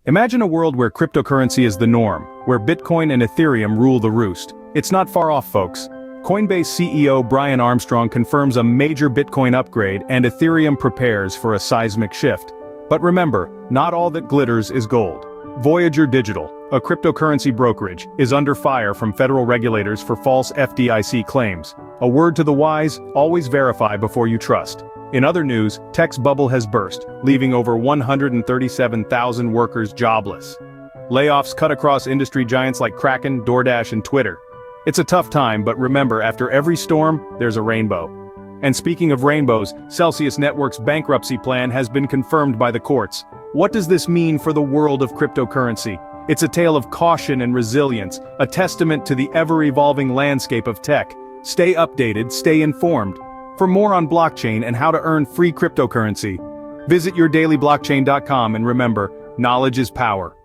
Imagine a world where cryptocurrency is the norm, where Bitcoin and Ethereum rule the roost. It's not far off, folks. Coinbase CEO Brian Armstrong confirms a major Bitcoin upgrade and Ethereum prepares for a seismic shift. But remember, not all that glitters is gold. Voyager Digital, a cryptocurrency brokerage, is under fire from federal regulators for false FDIC claims. A word to the wise, always verify before you trust. In other news, tech's bubble has burst, leaving over 137,000 workers jobless. Layoffs cut across industry giants like Kraken, DoorDash, and Twitter. It's a tough time, but remember, after every storm, there's a rainbow. And speaking of rainbows, Celsius Network's bankruptcy plan has been confirmed by the courts. What does this mean for the world of cryptocurrency? It's a tale of caution and resilience, a testament to the ever-evolving landscape of tech. Stay updated, stay informed. For more on blockchain and how to earn free cryptocurrency, visit yourdailyblockchain.com and remember, knowledge is power.